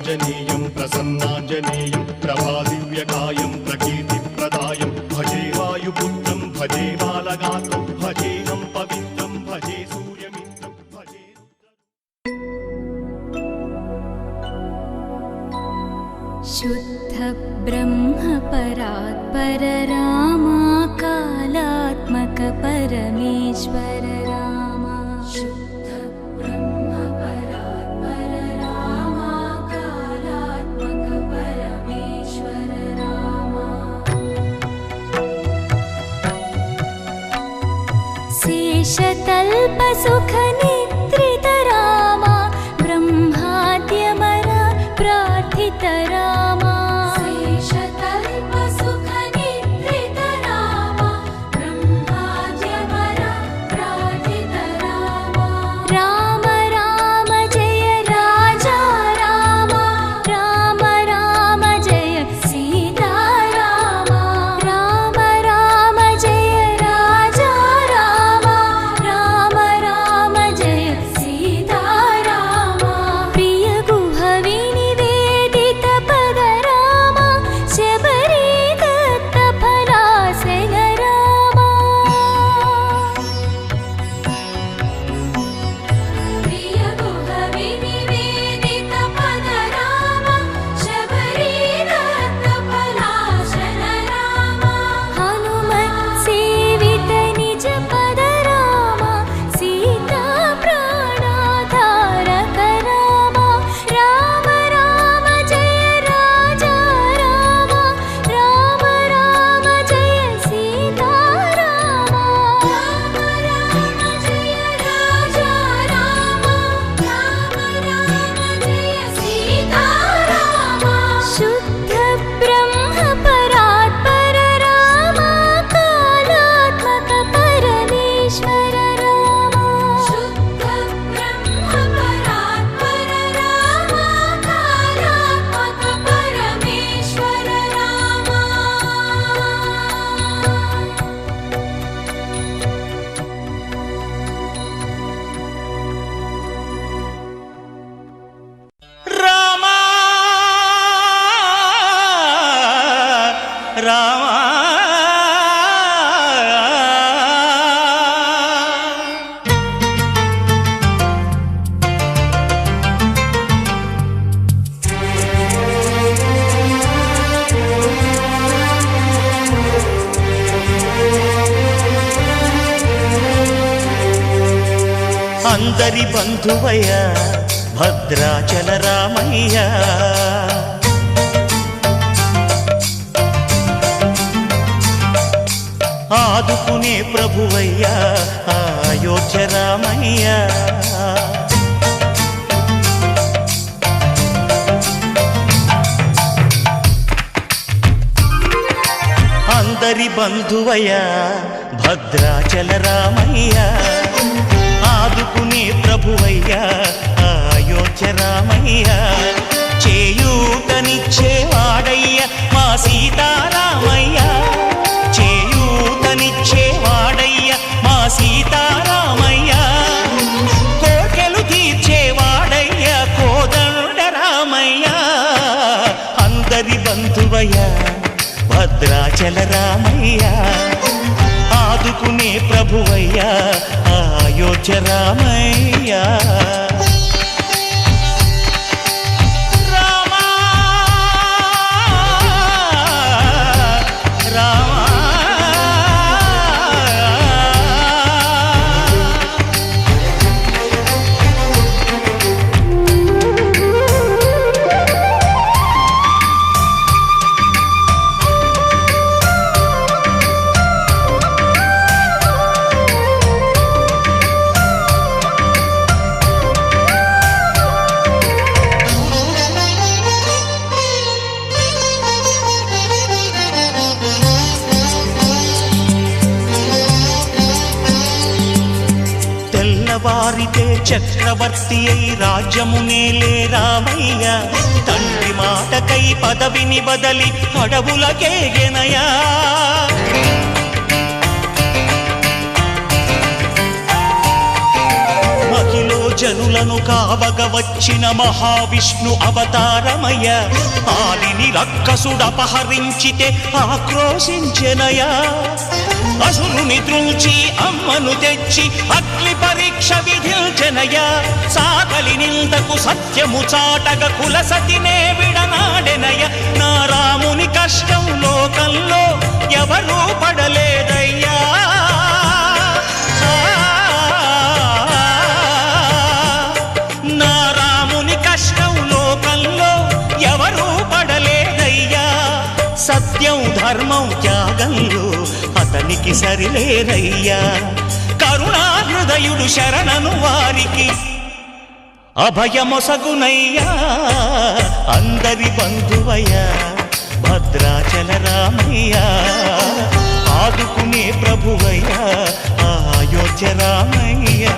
శ్రీరామాంజనేయం ప్రసన్నాంజనేయం ప్రభాదివ్యకాయం ప్రకీర్తిప్రదాయం భజే వాయుపుత్రం భజే బాలగాత్రం భజేహం పవిత్రం భజే సూర్యమిత్రం భజే शुद्ध ब्रह्म परात्पर रामा कालात्मक परमेश्वर रामा शुद्ध ब्रह्म परात्पर रामा कालात्मक परमेश्वर रामा शेषतल्प सुख निद्रित रामा ब्रह्माद्यमर प्रार्थित रामा शेषतल्प सुख निद्रित रामा ब्रह्माद्यमर प्रार्थित रामा राम राम जय राजा रामा राम राम जय सीता रामा राम राम जय राजा रामा राम राम जय सीता रामा प्रिय गुह विनिवेदित पद रामा शबरी दत्त फलासन रामा प्रिय गुह विनिवेदित पद रामा शबरी दत्त फलासन रामा हनुमत् सेवित निज पद रामा सीता प्राणाधारक रामा राम राम जय राजा रामा राम राम जय सीता रामा राम राम जय राजा रामा राम राम जय सीता रामा शुद्ध ब्रह्म परात्पर रामा कालात्मक परमेश्वर रामा शुद्ध ब्रह्म परात्पर रामा कालात्मक परमेश्वर रामा రామా రామా అందరి బంధువయ్య భద్రాచల రామయ్య ఆదుకునే ప్రభువయ్య అయోధ్య రామయ్య అందరి బంధువయ్య భద్రాచల రామయ్య ఆదుకునే ప్రభువయ్య అయోధ్య రామయ్య చేయూతనిచ్చేవాడయ్య మా సీతారామయ్య చేయూతనిచ్చేవాడయ్య మా సీతారామయ్య కోర్కెలు తీర్చేవాడయ్య కోదండ రామయ్య అందరి బంధువయ్య భద్రాచల రామయ్య ఆదుకునే ప్రభువయ్య అయోధ్య రామయ్య రామా రామా తెల్లవారితే చక్రవర్తి అయి రాజ్యమునేలే రామయ్య తండ్రి మాటకై పదవిని బదలి అడవులకేగెనయా మహిలో జనులను కావగ వచ్చిన మహావిష్ణు అవతారమయ. ఆలిని రక్కసుడపహరించితే ఆక్రోశించెనయా. అసురుని త్రుంచి అమ్మను తెచ్చి అగ్ని పరీక్ష విధించెనయా. సాకలి నిందకు సత్యము చాటగ కులసతినే విడనాడెనయ. నా రాముని కష్టం లోకంలో ఎవరూ పడలేదయ్యా. నా రాముని కష్టం లోకంలో ఎవరూ పడలేదయ్యా. సత్యం ధర్మం త్యాగంలో అతనికి సరిలేరయ్యా. కరుణా హృదయుడు శరణను వారికి అభయమొసగునయ్యా. అందరి బంధువయ్యా భద్రాచల రామయ్యా. ఆదుకునే ప్రభువయ్యా అయోధ్య రామయ్యా.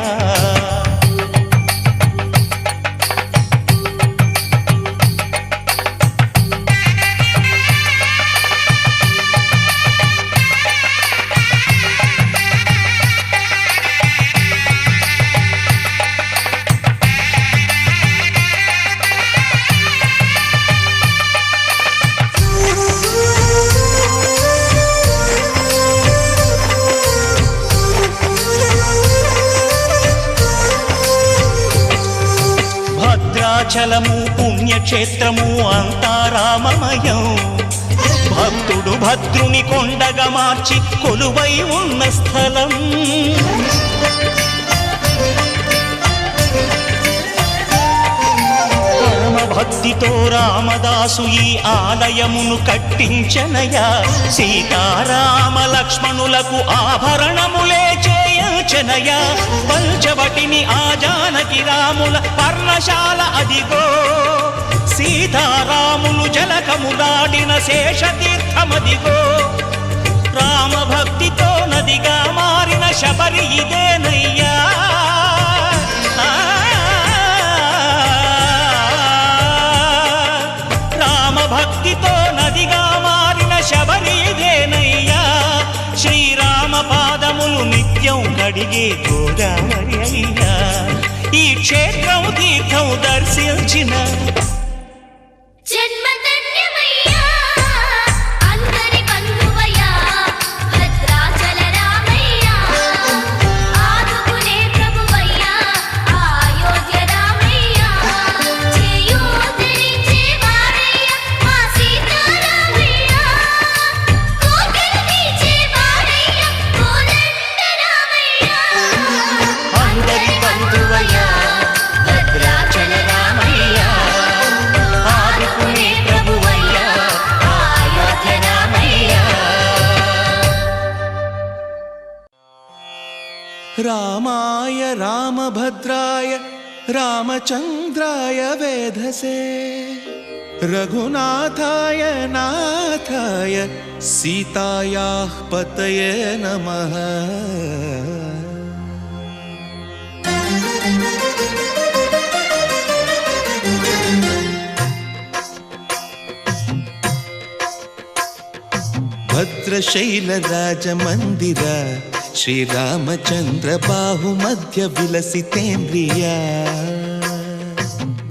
భద్రాచలము పుణ్యక్షేత్రము అంతా రామమయం. భక్తుడు భద్రుని కొండగా మార్చి కొలువై ఉన్న స్థలం. భక్తితో రామదాసు ఈ ఆలయమును కట్టించనయా. సీతారామ లక్ష్మణులకు ఆభరణములే చేయించనయా. పంచవటిని ఆ జానకి రాముల పర్ణశాల అదిగో. సీతారాములు జలకములాడిన శేషతీర్థమదిగో. రామ భక్తితో నదిగా మారిన శబరి ఇదేనయ్యా. భక్తితో నదిగా మారిన శబరి ఇదేనయ్యా. శ్రీరామ పాదములు నిత్యం కడిగే గోదావరి అయ్యా. ఈ క్షేత్రం తీర్థం దర్శించిన రామాయ రామభద్రాయ రామచంద్రాయ వేధసే రఘునాథాయ నాథాయ సీతాయాః పతయే నమః. భద్రశైల రాజమందిర శ్రీరామచంద్ర బాహుమధ్య విలసితేంద్రియా.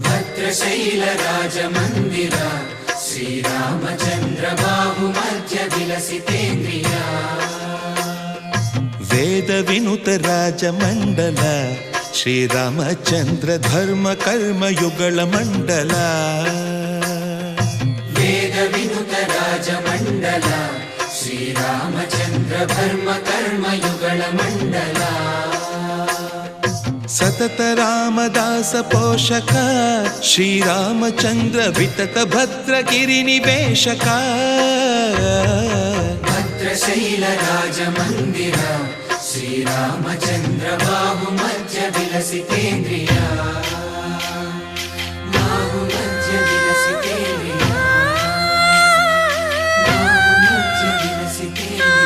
భద్రశైల రాజమందిర శ్రీరామచంద్ర బాహుమధ్య విలసితేంద్రియా. వేద వినుత రాజమండల శ్రీరామచంద్ర ధర్మ కర్మ యుగళ మండల. వేద వినుత రాజమండల శ్రీరామచంద్ర ధర్మ కర్మ యుగళ మండల. సతత రామదాస పోషక శ్రీరామచంద్ర వితత భద్రగిరి నివేశక. భద్రశైల రాజమందిర శ్రీరామచంద్ర బాహుమధ్య విలసితేంద్రియా. బాహుమధ్య విలసితేంద్రియా. బాహుమధ్య విలసితేంద్రియా.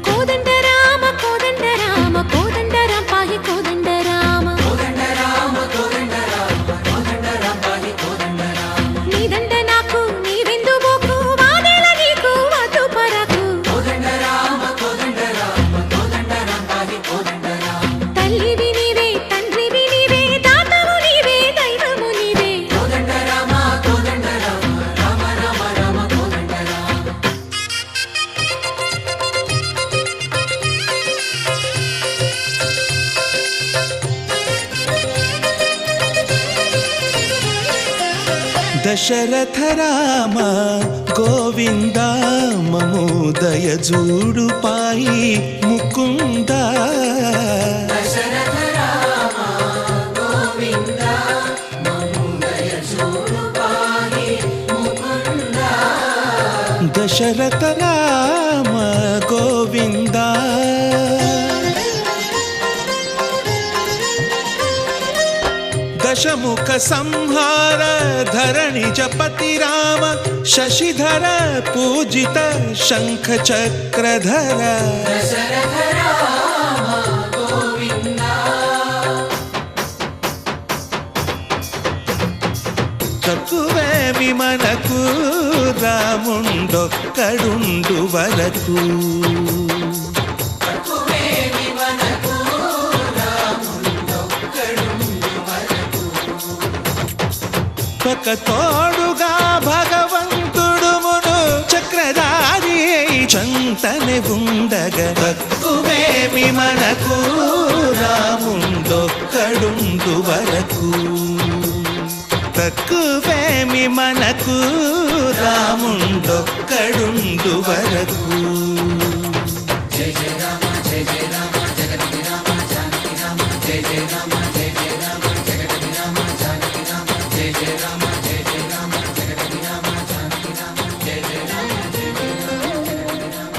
కోదండ రామ కోదండ రామ కోదండ రామ పాహి కోదండ రామ. కోదండ రామ కోదండ రామ కోదండ రామ పాహి కోదండ రామ. నీదండ నాకు నీవెందు బోకు వాదేల నీకు వద్దు పరకు. కోదండ రామ దశరథ రామ గోవింద మమోదయ జూడు పాయి ముకుంద దశరథ రామ గోవింద మమోదయ జూడు పాయి ముకుంద దశరథ రామ గోవింద దశముఖ సంహార ధరణి జపతి రామ శశిధర పూజిత శంఖ చక్రధర దశరథ రామ గోవింద తక్కువేమి మనకు రాముండొక్కడుండు వరకు తక్కువేమి మనకు రాముడొక్కడుండు వరకు ఒక తోడుగా భగవంతుడుమును చక్రధారి చంతనే ఉండగా తక్కువేమి మనకు రాముండొక్కడుండు వరకు తక్కువేమి మనకు రాముండొక్కడుండు వరకు జయ జయ రామ జయ జయ రామ జగతి రామ జానకి రామ జయ జయ రామ జయ జయ రామ జగతి రామ జానకి రామ జయ జయ రామ జయ జయ రామ జగతి రామ జానకి రామ జయ జయ రామ జయ జయ రామ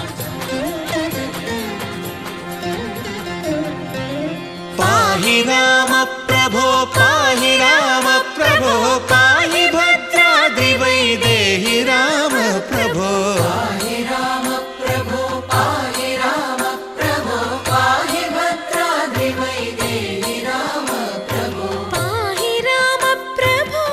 పాహి రామ ప్రభో పాహి రామ ప్రభో పాహి భద్రాద్రి వైదేహి రామ ప్రభో పాహి రామ ప్రభో పాహి రామ ప్రభో పాహి భద్రాద్రి వైదేహి రామ ప్రభో పాహి రామ ప్రభో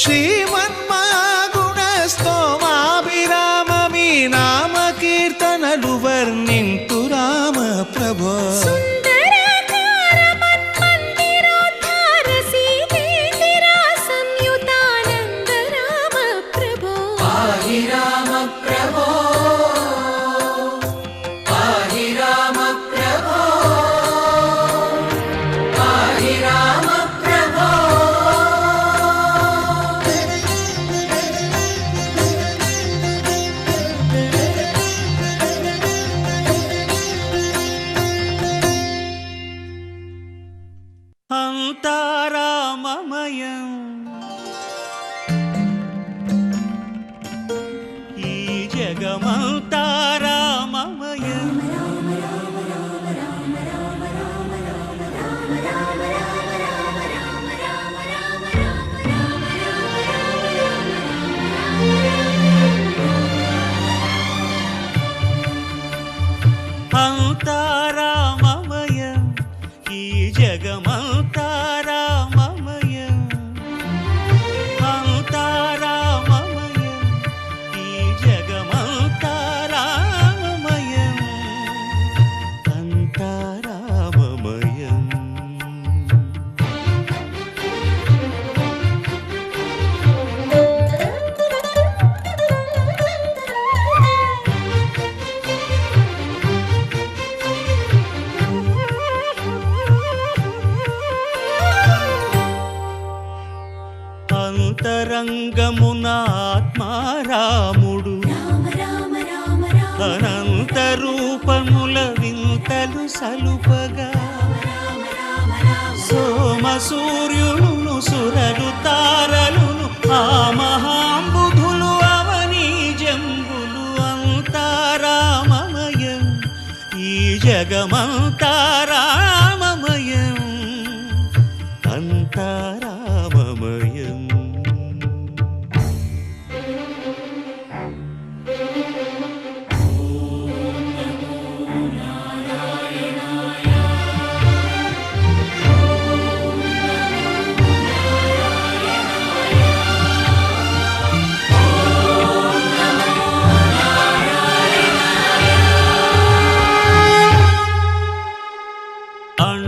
శ్రీమన్మాగుణ స్తోమాభిరామ మీ నామ కీర్తనలు వర్ణింతు రామ ప్రభో సుందరాకార మన్మందిరోద్ధార సీతేందిరా సంయుతానంద రామ ప్రభో పాహి రామ ప్రభో పాహి రామ ప్రభో పాహి రామ ప్రభో అంతారామమయం ఈ జగమంతారామమయం అంతారామమయం ఈ జగమంతారామమయం అంతారామమయం ఈ జగమంతారామమయం అంతారామమయం అంతరంగమున ఆత్మారాముడు అనంత రూపముల వింతలు సలుపగా సోమ సూర్యులను సురలు తారలును ఆ మహాంబుధులు అవనీ జంబులు అంతారామమయం ఈ జగమంతారామమయం అంతారామమయం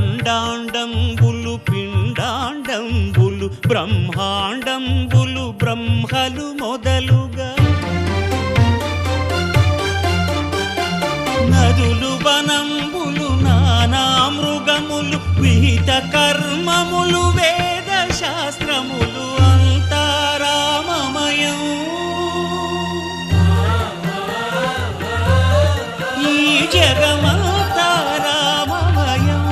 అండాండంబులు పిండాండంబులు బ్రహ్మాండంబులు బ్రహ్మలు మొదలుగా నదులు వనంబులు నానా మృగములు విహిత కర్మములు వేద శాస్త్రములు జగమంతా రామమయం.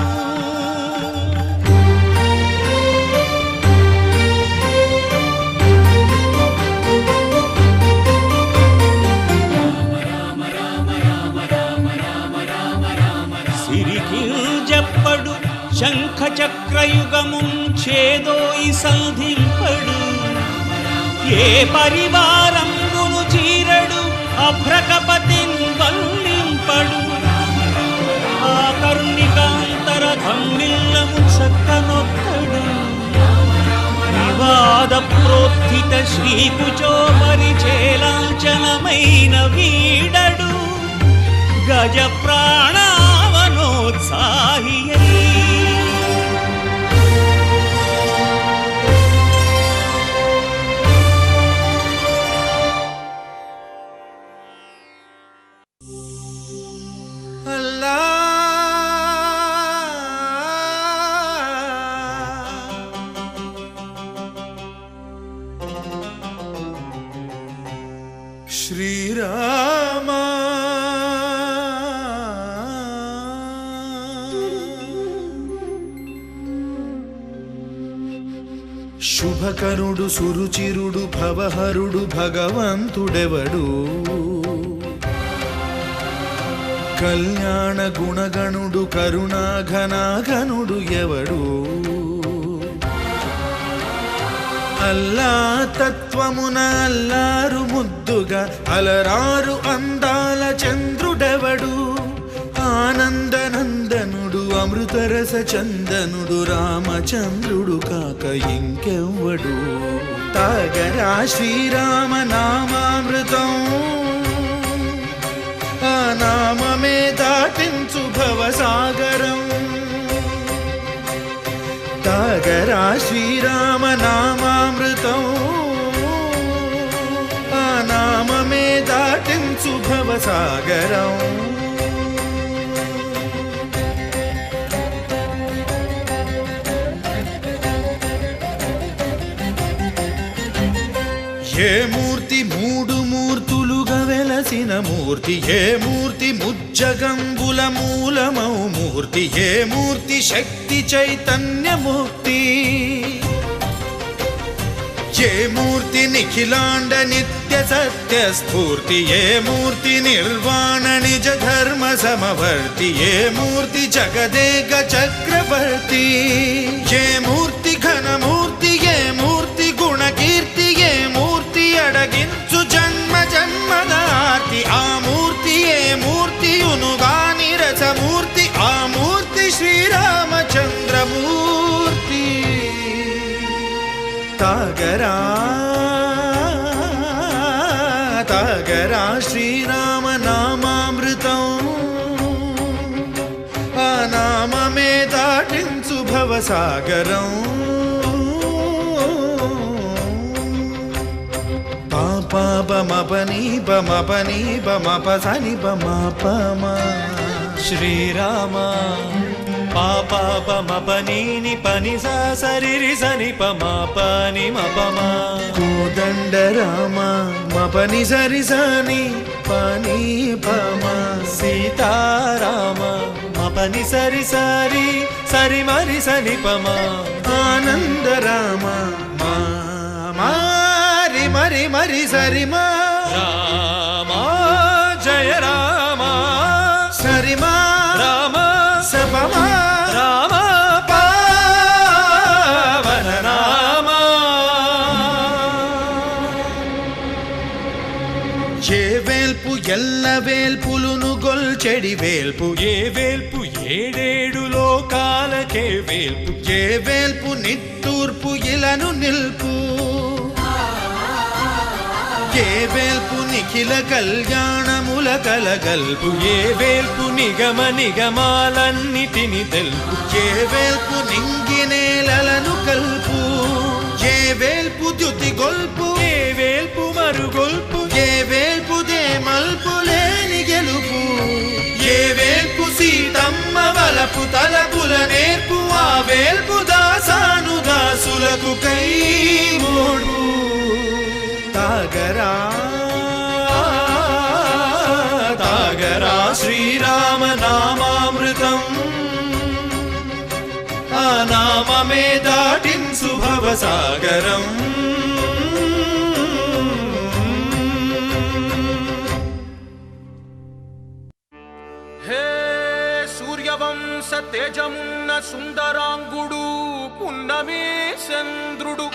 సిరికింజప్పడు శంఖ చక్రయుగముం ఛేదోయి సంధింపడు. ఏ పరివారంబును చీరడు అభ్రకపతిన్ వల్లింపడు. ఆ కర్ణికాంతర ధమ్మిల్లము చక్కనొక్కడు. వివాద ప్రోత్థిత శ్రీకుచో పరిచేలాంచనమైన వీడడు. గజ ప్రాణావనోత్సాహియై అల్లా శ్రీరామ శుభకరుడు సురుచిరుడు భవహరుడు భగవంతుడెవడు. కళ్యాణ గుణగణుడు కరుణాఘనాఘనుడు ఎవడు. అల్లా తత్వమున అల్లారు ముద్దుగా అలరారు అందాల చంద్రుడెవడు. ఆనందనందనుడు అమృతరస చందనుడు రామచంద్రుడు కాక ఇంకెవ్వడు. తాగరా శ్రీరామ నామామృతం, ఆ నామమే దాటించు భవసాగరం. తాగరా శ్రీరామ నామామృతం, ఆ నామమే దాటించు భవసాగరం. ఏ మూర్తి మూడు మూర్తులుగా వెలసిన మూర్తి, ఏ మూర్తి ముజ్జగంబుల మూలమౌ మూర్తి, ఏ మూర్తి శక్తి చైతన్యమూర్తి, ఏ మూర్తి నిఖిలాండ నిత్య సత్య స్ఫూర్తి, ఏ మూర్తి నిర్వాణ నిజ ధర్మ సమవర్తి, ఏ మూర్తి జగదేక చక్రవర్తి, ఏ మూర్తి ఘనమూర్తి, ఏ మూర్తి గుణకీర్తి, ఏ మూర్తి అడగించు జన్మ జన్మదార్తి. ఆ మూర్తి ఏ మూర్తియునుగాని రసమూర్తి, ఆ మూర్తి శ్రీరామచంద్రమూర్తి. తాగరా తాగరా శ్రీరామ నామామృతం, ఆ నామమే దాటించు భవసాగరం. పాపమపని బమపని బమపసని బమపమ. శ్రీరామ పాపమపనీని పని సరిరి సని పని మపమ. కోదండ రామ మపని సరి సని పని పమ. సీతారామ మపని సరి సరి సరి మరి సని పమ. ఆనంద రామ మారి మరి మరి సరి మా. రామ జయ రామ సరిమా రామ సపమా రామ పావన రామ. ఏ వేల్పు ఎల్ల వేల్పులును గొల్చెడి వేల్పు, ఏ వేల్పు ఏడేడు లోకాలకే వేల్పు, ఏ వేల్పు నిట్టూర్పు ఇలను నిల్పు, ఏ వేల్పు నిఖిల కళ్యాణముల కలగల్పు, ఏ వేల్పు నిగమ నిగమాలన్నిటిని తెలుపు, ఏ వేల్పు నింగి నేలలను కల్పు, ఏ వేల్పు ద్యుతి గొల్పు, ఏ వేల్పు మరుగొల్పు, ఏ వేల్పు దే మల్పు లేని గెలుపు, ఏ వేల్పు సీతమ్మ వలపు తలపుల నేర్పు, ఆ వేల్పు దాసాను దాసులకు కై మోడు. తాగరా తాగరా శ్రీరామ నామామృతం ఆ నామమే దాటించు భవసాగరం హే సూర్యవంశ తేజమున్న సుందరాంగుడు పున్నమి చంద్రుడు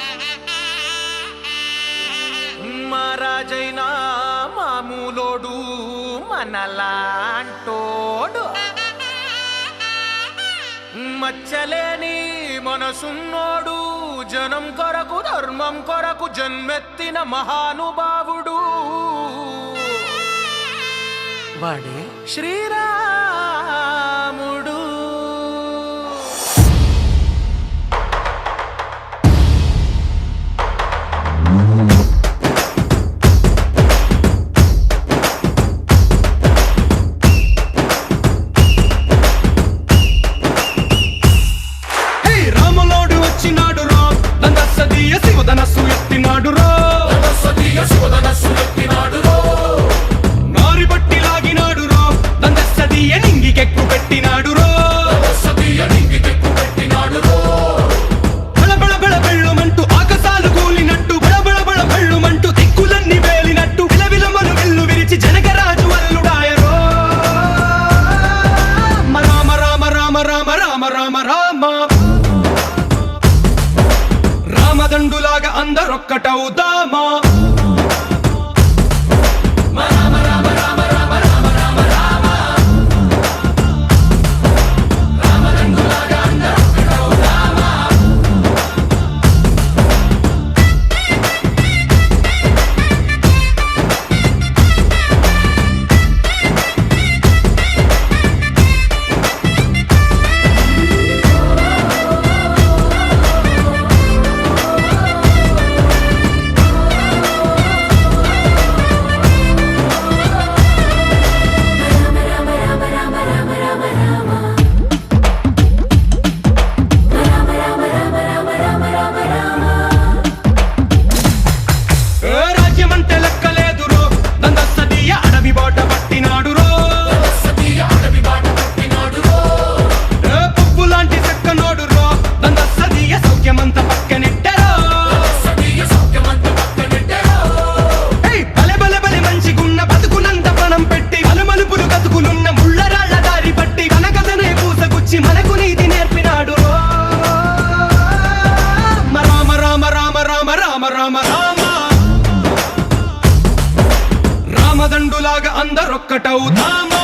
మహారాజైనా మామూలోడు మనలాంటోడు మచ్చలేని మనసున్నోడు జనం కొరకు ధర్మం కొరకు జన్మెత్తిన మహానుభావుడు వాడే శ్రీరాముడు. రాములోడు వచ్చినాడు రో దందసదీయ శివధనస్సు ఎత్తినాడు రో నారి బట్టి లాగినాడు రో దందసదీయ నింగికెక్కు పెట్టినాడు రో బళబళ బళ బెళ్ళుమంటూ ఆకాశాలు కూలినట్టు బళబళ బళ బెళ్ళుమంటూ దిక్కులన్నీ వేలినట్టు విలవిలమలు వెల్లు విరిచి జనకరాజు అల్లుడాయరో రామ రామ రామ రామ రామ రామ రామ రామదండులాగా అందరొక్కటవుదామా రాజ్యమంటే లెక్కలేదు రో దందసదీయ అడవి బాట పట్టినాడు రో పువ్వు లాంటి చక్కనోడు రో దందసదీయ సౌఖ్యమంత పక్కనెట్టరో బలె బలె బలె మంచిగున్న బతుకునంత పణం పెట్టి మలుమలుపులు కతుకులున్న ముళ్ళరాళ్ల దారి పట్టి కనకథనే పూసగుచ్చి మనకు నీతి నేర్పినాడు రో రామ రామ రామ రామ రామ రామ రామ రామదండులాగా అందరొక్కటవుదామా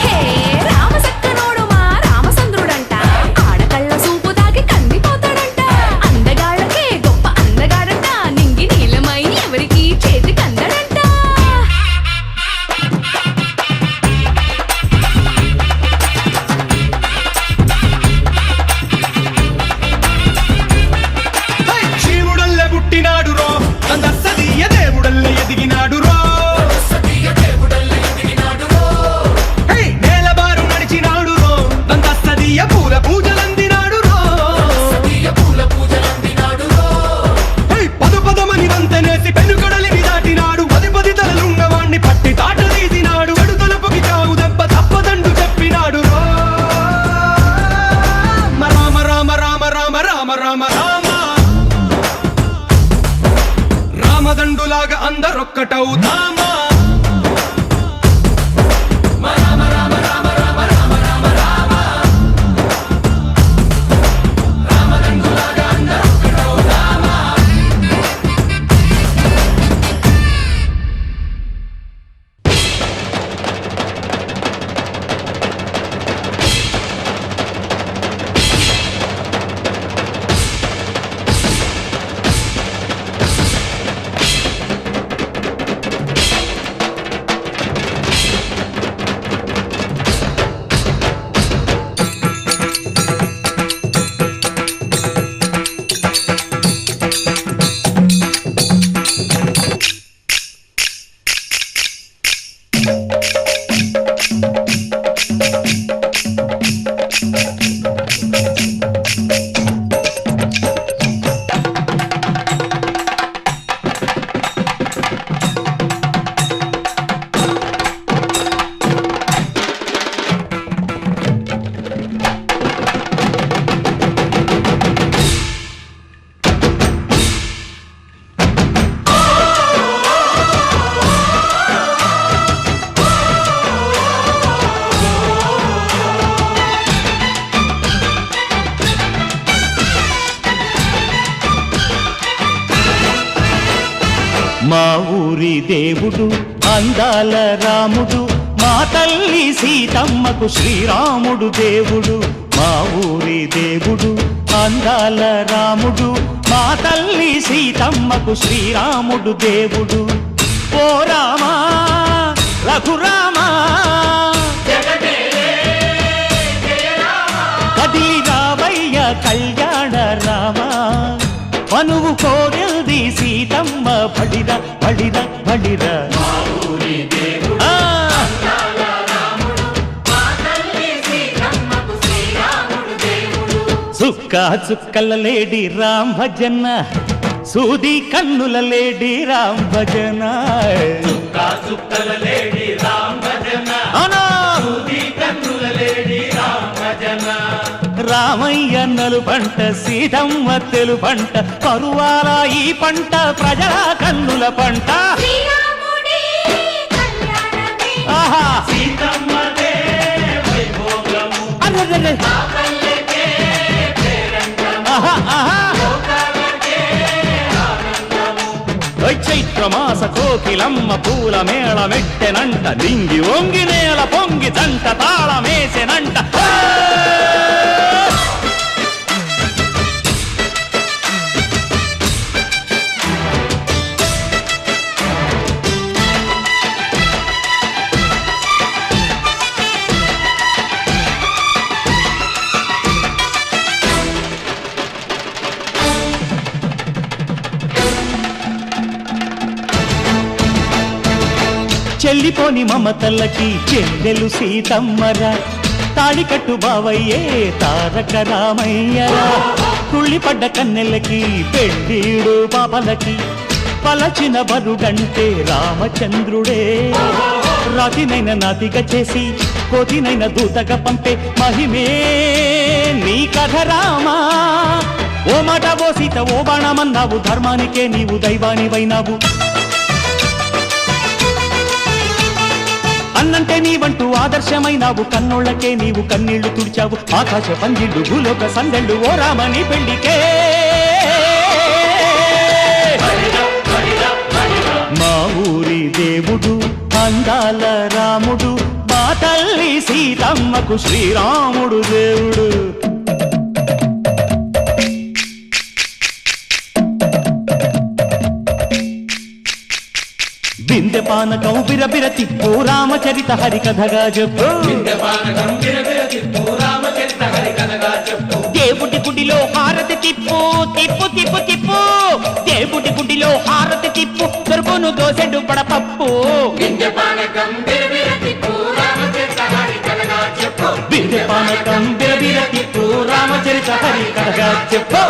హే రామసక్కనోడు మా రామచంద్రుడంట ఆడకళ్ళ సూపు తాగి కందిపోతాడంట అందగాళ్ళకే గొప్ప అందగాడంట నింగి నీలమై ఎవరికి చేతికి అందడంట శివుడల్లే పుట్టినాడు రో దందసదీయ దేవుడల్లే ఎదిగినాడు రో నేలబారు నడిచినాడు రో దందసదీయ పూల పూజలందినాడు రో పదు పదమని వంతనేసి పెనుకడలిని దాటినాడు పది పది తలలున్నవాణ్ణి పట్టి తాట తీసినాడు చెడు తలుపుకి చావు దెబ్బ తప్పదండు చెప్పినాడు రో రామ రామ రామ రామ రామ రామ రామ రామదండులాగా అందరొక్కటవుదామా మా ఊరి దేవుడు అందాల రాముడు మా తల్లి సీతమ్మకు శ్రీరాముడు దేవుడు మా ఊరి దేవుడు అందాల రాముడు మా తల్లి సీతమ్మకు శ్రీరాముడు దేవుడు ఓ రామా రఘురామా కదిలి రావయ్య కళ్యాణ రామా మనువు కోరెల్ది సీతమ్మ బడిర బడిర బడిర సుక్క చుక్కల లేడి రామ్ భజన సూది కన్నుల లేడి రామ్ భజన చుక్కల లేడి రామ్ భజన సూది కన్నుల లేడి రామ్ భజన రామయ్య నలు పంట సీతమ్మ తెలు పంట కరువాల ఈ పంట ప్రజల కన్నుల పంట ఆహా సీతమ్మదే వైభోగము అరెరెరె ఆహా ఆహా చైత్రమాస కోకిలమ్మ పూల మేళ మెట్టెనంట దింగి ఒంగి నేల పొంగి జంట తాళమేసెనంట చెల్లిపోని మమతల్లకి చెల్లెలు సీతమ్మరా తాళికట్టు బావయ్యే తారక రామయ్యరా తుళ్ళిపడ్డ కన్నెలకి పెళ్ళీడు పాపలకి పలచిన బరుగంటే రామచంద్రుడే రాతినైన నాతిగా చేసి కోతినైన దూతగా పంపే మహిమే నీ కథ రామా ఓ మాట ఓ సీత ఓ బాణమన్నావు ధర్మానికే నీవు దైవానివైనావు అన్నంటే నీవంటూ ఆదర్శమైనావు కన్నోళ్ళకే నీవు కన్నీళ్లు తుడిచావు ఆకాశ పందిళ్ళు భూలోక సందళ్ళు ఓ రామని పెళ్లికే మా ఊరి దేవుడు అందాల రాముడు మా తల్లి సీతమ్మకు శ్రీరాముడు దేవుడు బిందె పానకం బిరబిర తిప్పు రామచరిత హరికథగా చెప్పు దేవుడి గుడిలో హారతి తిప్పు తిప్పు తిప్పు తిప్పు దేవుడి గుడిలో హారతి తిప్పు దొరుకును దోసెడు పడపప్పు బిందె పానకం బిరబిర తిప్పు రామచరిత హరికథగా చెప్పు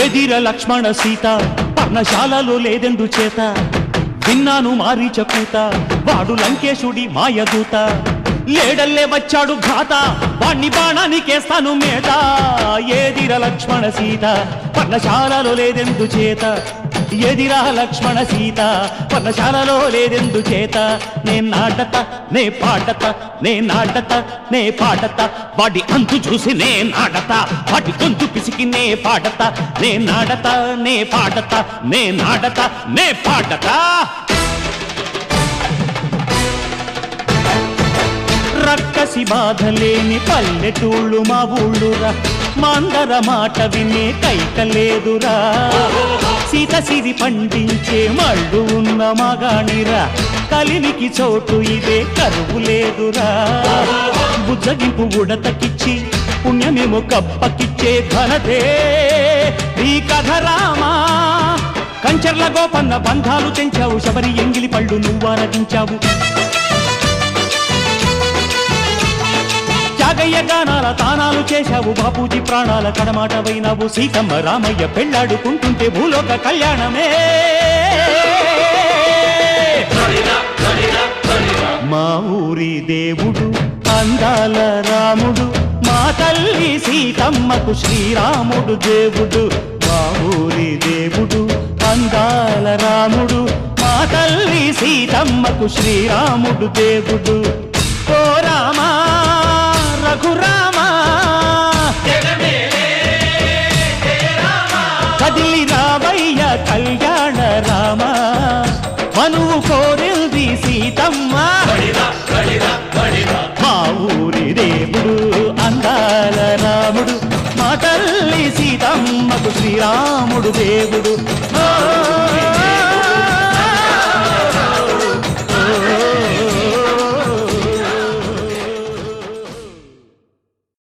ఎదిర లక్ష్మణ సీత పర్ణశాలలో లేదెందు చేత విన్నాను మారీచ కూత వాడు లంకేశుడి మాయదూత లేడల్లే వచ్చాడు ఘాత వాణ్ణి బాణానికేస్తాను మేత ఎదిర లక్ష్మణ సీత పర్ణశాలలో లేదెందు చేత ఎదిరా లక్ష్మణ సీత పర్ణశాలలో లేదెందు చేత నే నాటత నే పాటత నే నాటత నే పాటత వాడి అంతు చూసి నే నాటత వాడి గొంతు పిసికి నే పాటత నే నాటత నే పాటత నే నాటత నే పాటత రక్కసి బాధలేని పల్లెటూళ్ళు మా ఊళ్ళురా మాందర మాట వినే కైకలేదురా సీత సిరి పండించే మళ్ళు ఉన్న మగాణిరా కలినికి చోటు ఇదే కరువు లేదురా బుజ్జగింపు ఉడతకిచ్చి పుణ్యమేమో కప్పకిచ్చే ఘనతే ఈ కథ రామా కంచర్ల గోపన్న బంధాలు తెంచావు శబరి ఎంగిలి పళ్ళు నువ్వారగించావు త్యాగయ్య గానాల తానాలు చేశావు బాపూజీ ప్రాణాల కడమాటవైనావు సీతమ్మ రామయ్య పెళ్ళాడుకుంటుంటే భూలోక కళ్యాణమే మా ఊరి దేవుడు అందాల రాముడు మా తల్లి సీతమ్మకు శ్రీరాముడు దేవుడు మా ఊరి దేవుడు అందాల రాముడు మా తల్లి సీతమ్మకు శ్రీరాముడు దేవుడు ఓ రామా రఘురామా కదిలి రావయ్య కళ్యాణ రామ మనువు కోరింది సీతమ్మ మా ఊరి దేవుడు అందాల రాముడు మా తల్లి సీతమ్మకు శ్రీరాముడు దేవుడు